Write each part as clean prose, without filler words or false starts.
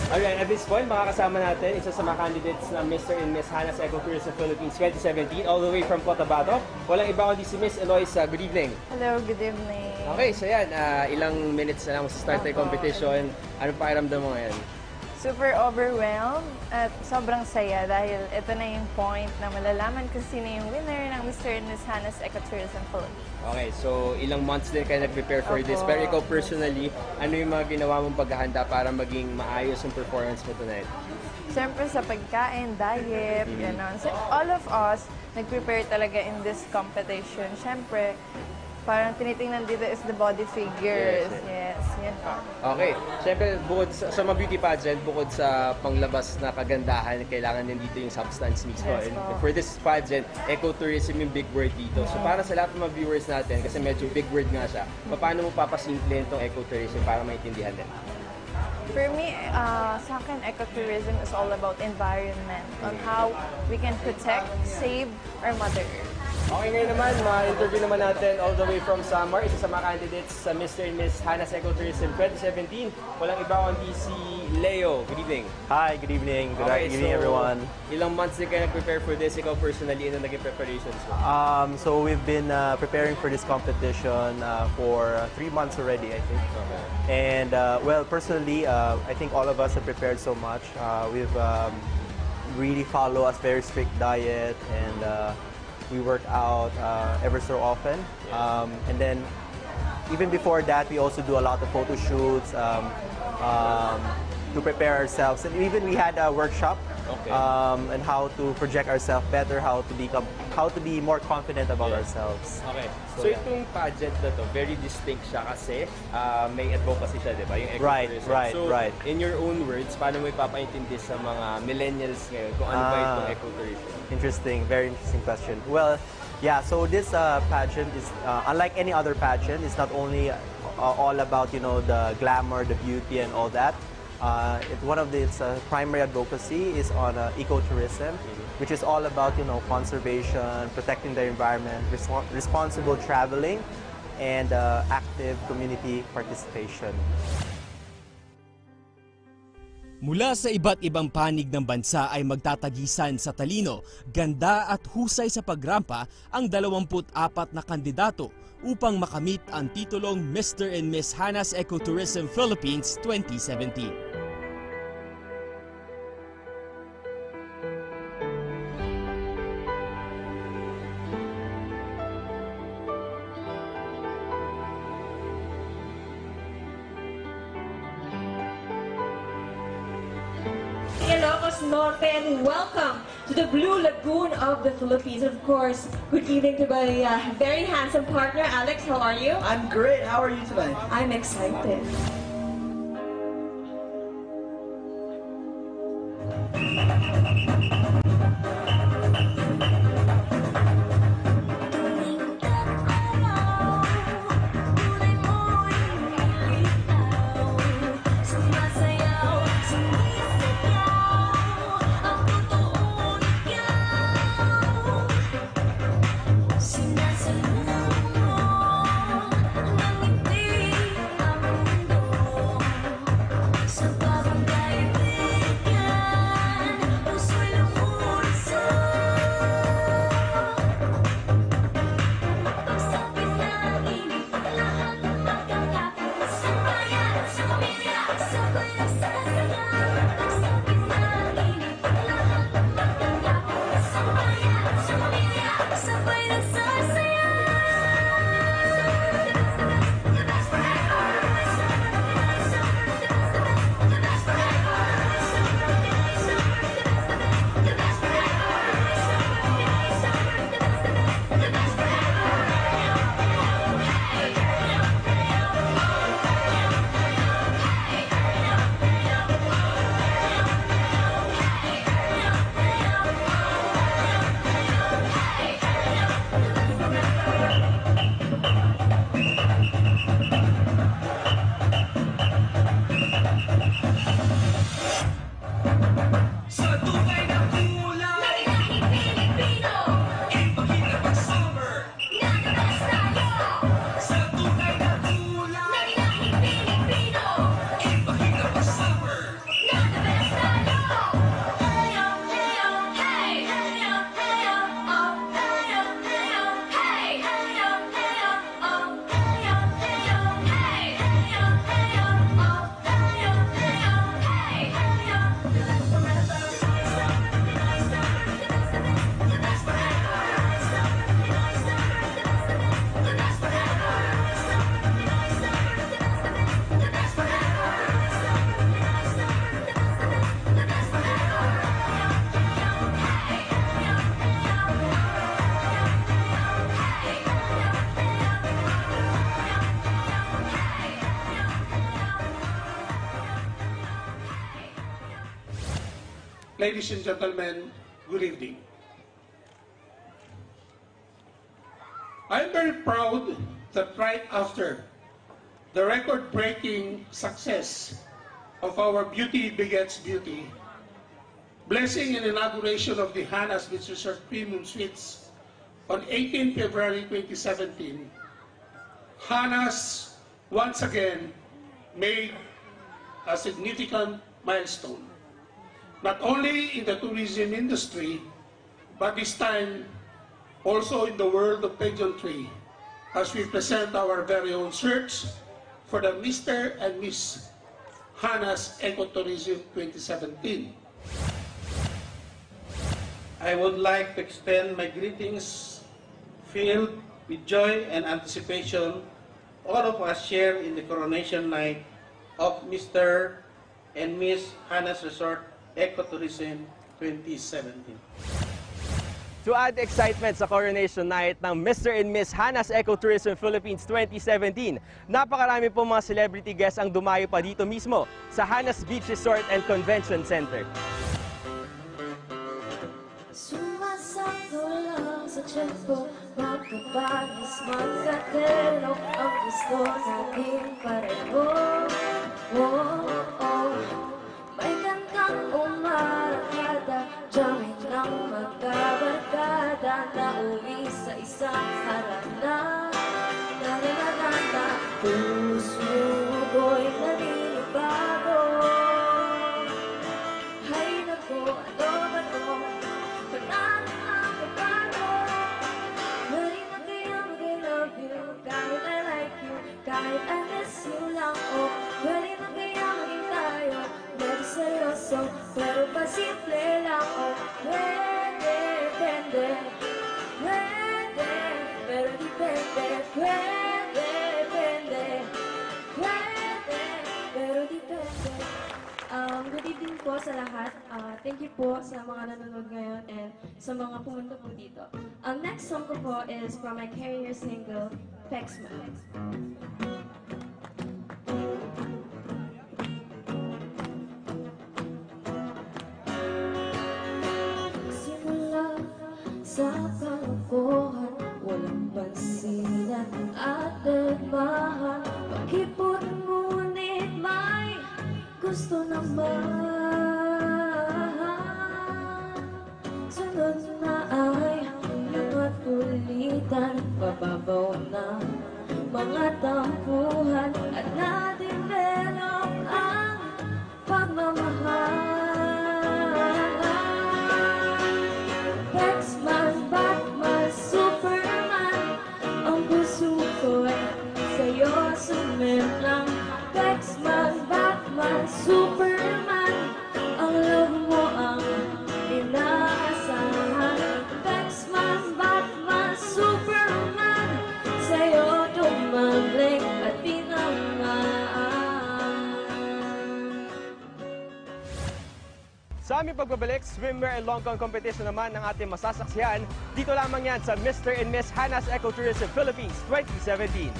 Alright, at this point, makakasama natin isa sa mga candidates ng Mr. and Miss Hannah's Ecotourism Philippines 2017, all the way from Cotabato. Walang iba kundi si Miss Eloisa. Good evening. Hello, good evening. Okay, so yan, ilang minutes na lang sa start ng competition. Ano pakiramdam mo ngayon? Super overwhelmed at sobrang saya dahil ito na yung point na malalaman kung sino yung winner ng Mr. and Miss Hannah's Ecotourism Philippines. Okay, so ilang months din kayo nag-prepare for this. Pero ikaw personally, ano yung mga ginawa mong paghahanda para maging maayos yung performance mo tonight? Siyempre sa pagkain, diet, gano'n. So all of us nag-prepare talaga in this competition. Siyempre, parang tinitingnan dito is the body figures. Yes, yan po. Okay. Siyempre, bukod sa mga beauty pageant, bukod sa panglabas na kagandahan, kailangan din dito yung substance mismo. Yes, And for this pageant, ecotourism yung big word dito. So para sa lahat ng mga viewers natin, kasi medyo big word nga siya, paano mo papasimple itong ecotourism para maintindihan din? For me, sa akin, ecotourism is all about environment, on how we can protect, save our Mother Earth. Okay, ngayon naman, ma-interview naman natin all the way from Samar, isa sa mga candidates sa Mr. and Miss Hannah's Ecotourism 2017. Walang iba kundi si Leo. Good evening. Hi, good evening. Good evening, everyone. Ilang months din kayo nag-prepare for this? Ikaw personally, ano naging preparations mo? So we've been preparing for this competition for 3 months already, I think. Okay. And well, personally, I think all of us have prepared so much. We've really follow a very strict diet, and we work out ever so often. And then even before that, we also do a lot of photo shoots to prepare ourselves. And even we had a workshop on how to project ourselves better, how to be more confident about ourselves. Okay. So itong pageant na to, very distinct siya kasi may advocacy siya, di ba? Yung ecotourism. Right. In your own words, paano mo ipapaintindi sa mga millennials ngayon kung ano ba itong ecotourism? Interesting, very interesting question. Well, yeah, so this pageant is, unlike any other pageant, it's not only all about, the glamour, the beauty, and all that. One of its primary advocacy is on ecotourism, which is all about, conservation, protecting the environment, responsible traveling, and active community participation. Mula sa iba't ibang panig ng bansa ay magtatagisan sa talino, ganda at husay sa pagrampa ang 24 na kandidato upang makamit ang titulong Mr. and Miss Hannah's Ecotourism Philippines 2017. Ilocos Norte, and welcome to the Blue Lagoon of the Philippines. Of course, good evening to my very handsome partner, Alex. How are you? I'm great. How are you tonight? I'm excited. Ladies and gentlemen, good evening. I'm very proud that right after the record-breaking success of our Beauty Begets Beauty, blessing and inauguration of the Hannah's Beach Resort Premium Suites on 18 February 2017, Hannah's once again made a significant milestone, not only in the tourism industry, but this time also in the world of pageantry, as we present our very own search for the Mr. and Miss Hannah's Ecotourism 2017. I would like to extend my greetings filled with joy and anticipation all of us share in the coronation night of Mr. and Miss Hannah's Resort Ecotourism 2017. To add excitement sa coronation night ng Mr. and Miss Hannah's Ecotourism Philippines 2017, napakarami po mga celebrity guests ang dumayo pa dito mismo sa Hannah's Beach Resort and Convention Center. Sumasakto lang sa tiyempo, magkapanis, magkatelo, ang gusto natin pareho. May kantang umarakada, jamming ng magkabarkada, nauwi sa isang harana. Nananana, puso ko'y naninibago. Hay nako, ano ba to? Ba't ang bago? Dali na kaya mag-I love you, kahit I like you, kahit I miss you lang, oh. Dali na kaya maging tayo, medyo seryoso, pero pasimple lang, oh. Pwede, depende, pwede, pero depende, pwede, depende, pwede, pero depende. Good evening po sa lahat. Thank you po sa mga nanonood ngayon and sa mga pumunta po dito. Ang next song ko po is from my career single, Pexman. Simula sa kalokohan, walang pansinan at deadmahan. Pakipot ngunit may gusto naman. Sunod na ay mga kulitan, pababaw na mga tampuhan, at na-develop ang pagmamahal. Pexman, Batman, Superman, ang puso ko'y sa'yo sumemplang. Pexman, Batman, Superman, ang love mo ang inaasahan. Pexman, Batman, Superman, sa'yo tumambling at pinangaan. Sa aming pagbabalik, swimwear and long gown competition naman ng ating masasaksihan. Dito lamang yan sa Mr. and Miss Hannah's Ecotourism Philippines 2017.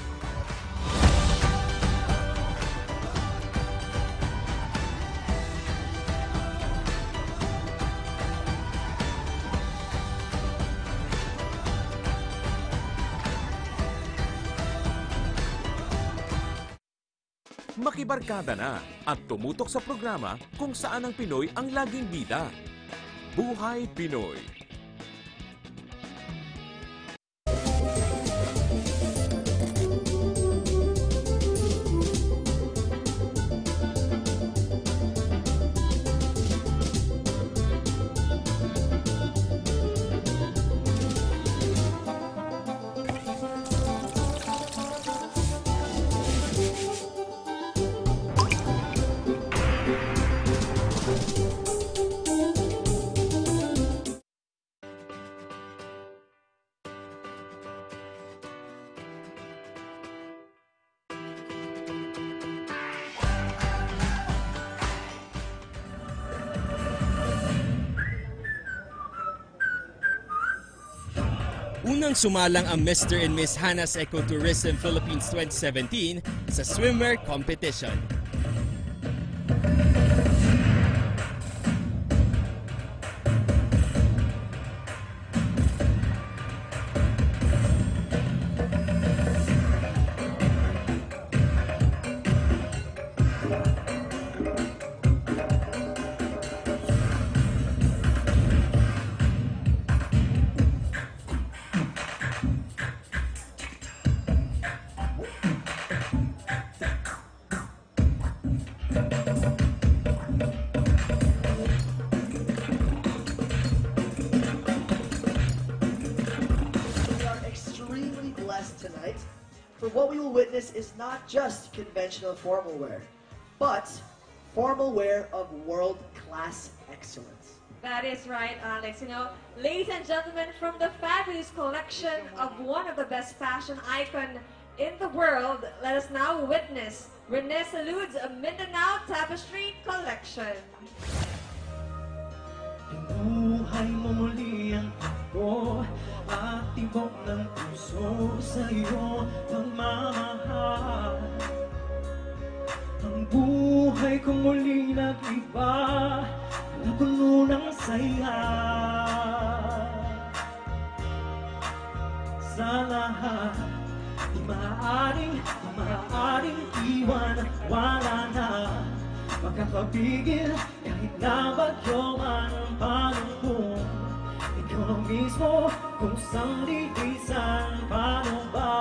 Makibarkada na at tumutok sa programa kung saan ang Pinoy ang laging bida. Buhay Pinoy. Unang sumalang ang Mr. and Miss Hannah's Ecotourism Philippines 2017 sa swimwear competition. So what we will witness is not just conventional formal wear, but formal wear of world-class excellence. That is right, Alex. You know, ladies and gentlemen, from the fabulous collection of one of the best fashion icon in the world, let us now witness Rene Salud's Mindanao Tapestry Collection. Buhay mo muli ang ako at tibok ng puso sa iyo pagmamahal. Ang buhay ko muli nag-iba, ang puno ng saya. Sa lahat, di maaaring iwan, wala na makakapigil kahit na bagyo man ang panahon. Ikaw lang mismo kung saan lilisan, paano ba?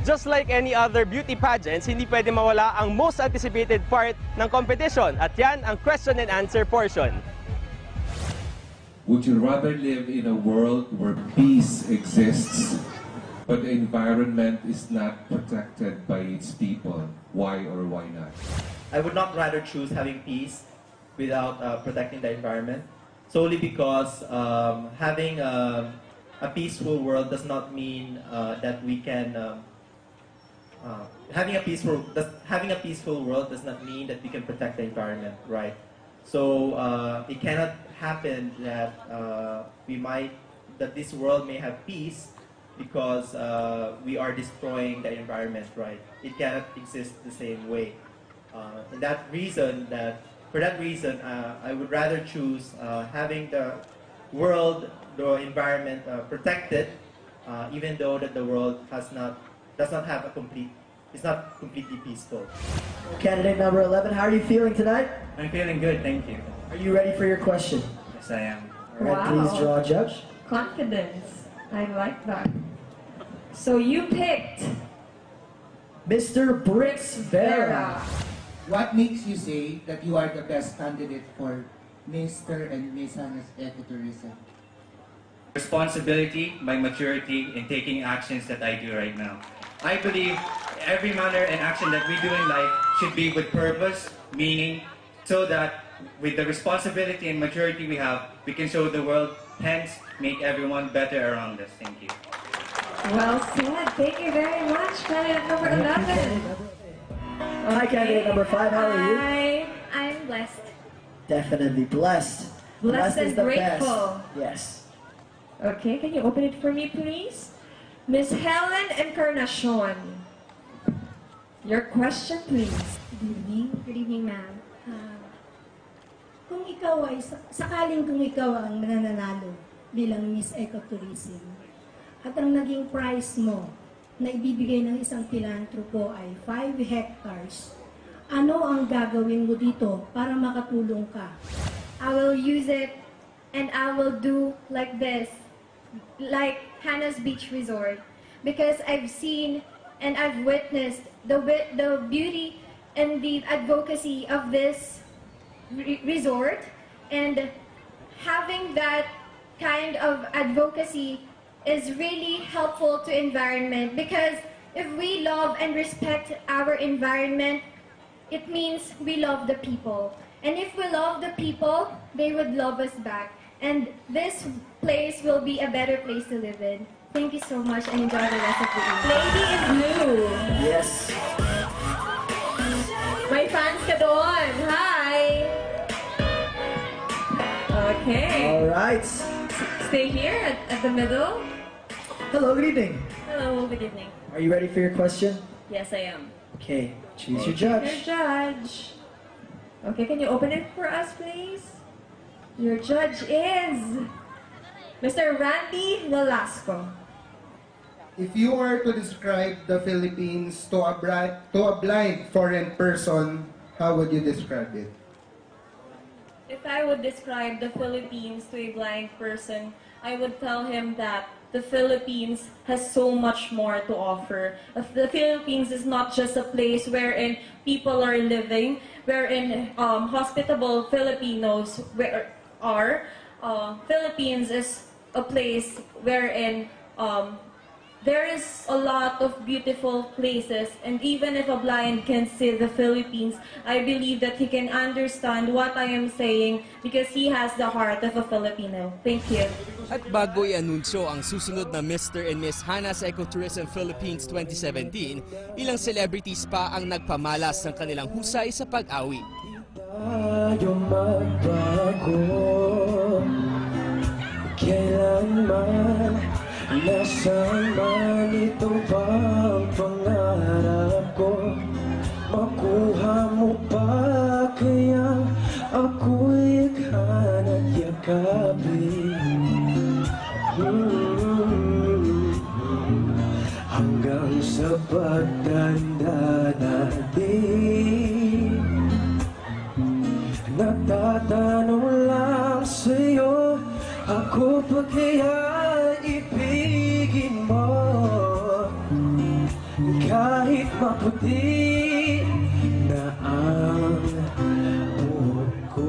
Just like any other beauty pageants, hindi pwede mawala ang most anticipated part ng competition. At yan ang question and answer portion. Would you rather live in a world where peace exists, but the environment is not protected by its people? Why or why not? I would not rather choose having peace without protecting the environment, solely because having a peaceful world does not mean that we can having a peaceful world does not mean that we can protect the environment, right? So it cannot happen that this world may have peace because we are destroying the environment, right? It cannot exist the same way. For that reason, I would rather choose having the world, the environment protected, even though that the world does not have it's not completely peaceful. Candidate number 11, how are you feeling tonight? I'm feeling good, thank you. Are you ready for your question? Yes, I am. All right, please draw a judge. Confidence. I like that. So you picked Mr. Brix Vera. What makes you say that you are the best candidate for Mr. and Miss Hanas Ecotourism? Responsibility, my maturity in taking actions that I do right now. I believe every manner and action that we do in life should be with purpose, meaning, so that with the responsibility and maturity we have, we can show the world, hence make everyone better around us. Thank you. Well said. Thank you very much, candidate number 11. Hi, candidate number 5, how are you? Hi, I'm blessed. Definitely blessed. Blessed and is the grateful. best. Yes. Okay, can you open it for me, please? Miss Helen Encarnacion. Your question, please. Good evening, ma'am. Kung ikaw ay, sakaling kung ikaw ang mananalo bilang Miss Ecotourism, at ang naging prize mo na ibibigay ng isang pilantropo ay 5 hectares, ano ang gagawin mo dito para makatulong ka? I will use it and I will do like this, like Hannah's Beach Resort, because I've seen and I've witnessed the beauty and the advocacy of this resort, and having that kind of advocacy is really helpful to environment, because if we love and respect our environment, it means we love the people. And if we love the people, they would love us back. And this place will be a better place to live in. Thank you so much and enjoy the rest of the evening. Lady in blue. Yes. May fans ka doon. Hi. Okay. All right. Stay here at the middle. Hello, good evening. Hello, good evening. Are you ready for your question? Yes, I am. Okay, choose your judge. Your judge. Okay, can you open it for us, please? Your judge is Mr. Randy Velasco. If you were to describe the Philippines to a blind foreign person, how would you describe it? If I would describe the Philippines to a blind person, I would tell him that the Philippines has so much more to offer. The Philippines is not just a place wherein people are living, wherein hospitable Filipinos are. Philippines is a place wherein there is a lot of beautiful places, and even if a blind can see the Philippines, I believe that he can understand what I am saying because he has the heart of a Filipino. Thank you. At bago i-anunsyo ang susunod na Mr. and Miss Hannah's Ecotourism Philippines 2017, ilang celebrities pa ang nagpamalas ng kanilang husay sa pag-awit. Tayo magbago, kailanman, nasaan man itong pangarap ko, makuha mo pa kaya ako'y ikhanat yakapin. Hanggang sa pagtanda natin, nagtatanong lang sa'yo, ako pa kaya ibigin mo, kahit maputi na ang buhok ko.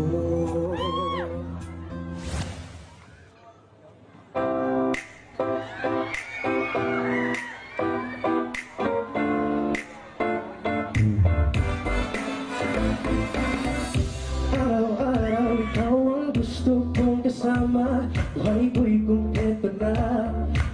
Araw-araw ikaw ang gusto kong kasama, buhay ko'y kumpleto na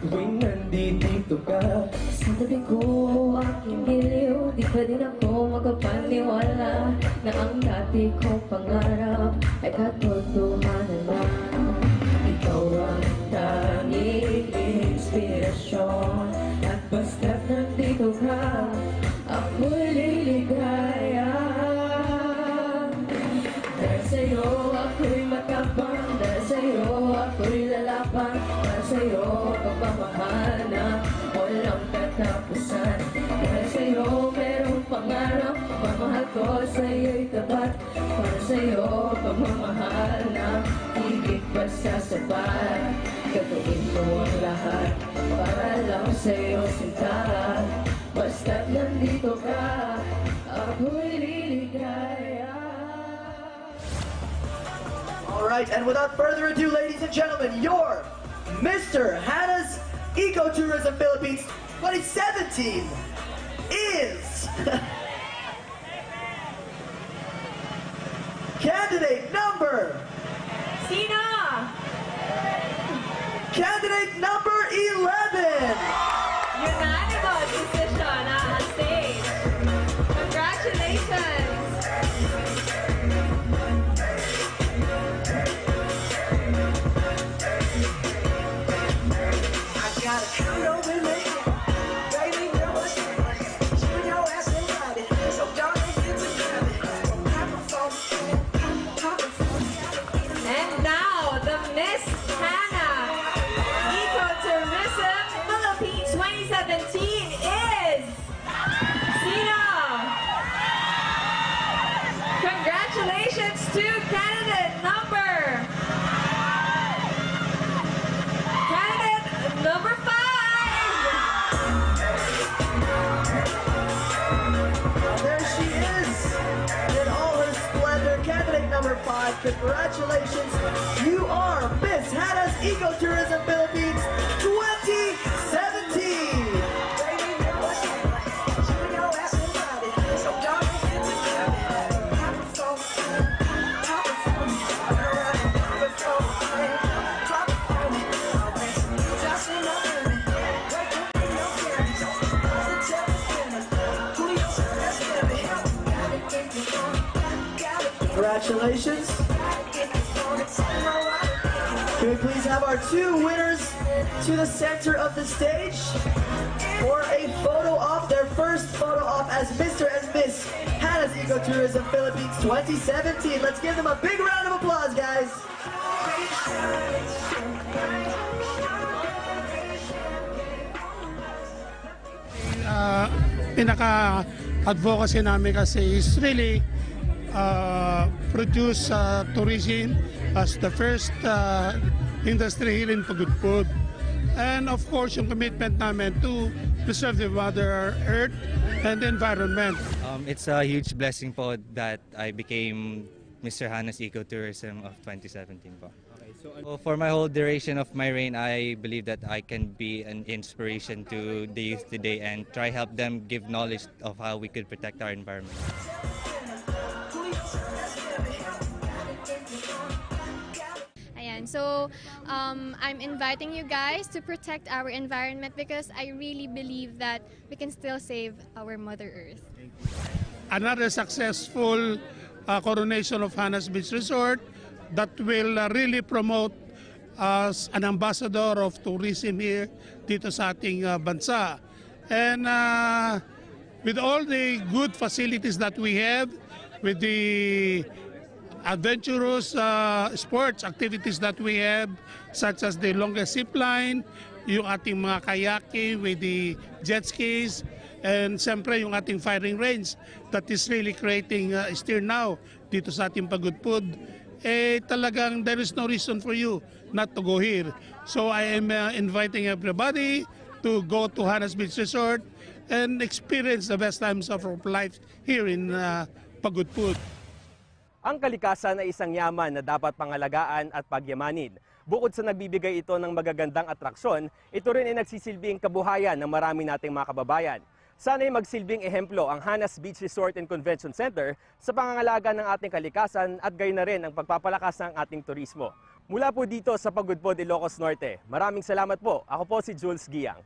tuwing nandito ka. Sa tabi ko, aking giliw, di pa din ako makapaniwala na ang dati kong pangarap ay katotohanan na. Ikaw ang tanging inspirasyon, at basta't nandito ka, ako'y liligaya. Dahil sa'yo ako'y matapang, dahil sa'yo ako'y lalaban, dahil sa'yo pagmamahal na walang katapusan. Dahil sa'yo merong pangarap, pagmamahal ko sa'yo'y tapat. Para sa'yo pagmamahal na higit pa sa sapat. Gagawin ko ang lahat para lang sa'yo sinta. Basta't nandito ka, ako'y liligaya. All right, and without further ado, ladies and gentlemen, your Mr. Hannah's Ecotourism Philippines 2017 is candidate number. Sino? Candidate number 11. Unanimous decision on stage. Congratulations. Got a condo with me, baby girl, what's your name? You know ass and body, so don't get to And now, the Miss Hannah Ecotourism Philippines 2017 is Sino. Congratulations to candidate number 5. There she is in all her splendor. Candidate number 5. Congratulations. You are Miss Hannah's Ecotourism Philippines 2017. Congratulations. Can we please have our 2 winners to the center of the stage for a photo op, their first photo op as Mr. and Miss Hannah's Ecotourism Philippines 2017. Let's give them a big round of applause, guys. Pinaka-advocacy namin kasi is really produce tourism as the first industry here in Pagudpud. And of course, yung commitment namin to preserve the Mother Earth and the environment. It's a huge blessing po that I became Mr. Hannah's Ecotourism of 2017 po. Okay, So for my whole duration of my reign, I believe that I can be an inspiration to the youth today and try help them give knowledge of how we could protect our environment. Ayan, so I'm inviting you guys to protect our environment because I really believe that we can still save our Mother Earth. Another successful coronation of Hannah's Beach Resort that will really promote as an ambassador of tourism here dito sa ating bansa. And with all the good facilities that we have, with the adventurous sports activities that we have, such as the longest zip line, yung ating mga kayaking with the jet skis, and siyempre yung ating firing range that is really creating stir now dito sa ating Pagudpud. Talagang there is no reason for you not to go here. So I am inviting everybody to go to Hannah's Beach Resort and experience the best times of our life here in Pagudpud. Ang kalikasan ay isang yaman na dapat pangalagaan at pagyamanin. Bukod sa nagbibigay ito ng magagandang atraksyon, ito rin ay nagsisilbing kabuhayan ng marami nating mga kababayan. Sana'y magsilbing ehemplo ang Hannah's Beach Resort and Convention Center sa pangangalaga ng ating kalikasan at gayon na rin ang pagpapalakas ng ating turismo. Mula po dito sa Pagudpud, Ilocos Norte, maraming salamat po. Ako po si Jules Giang.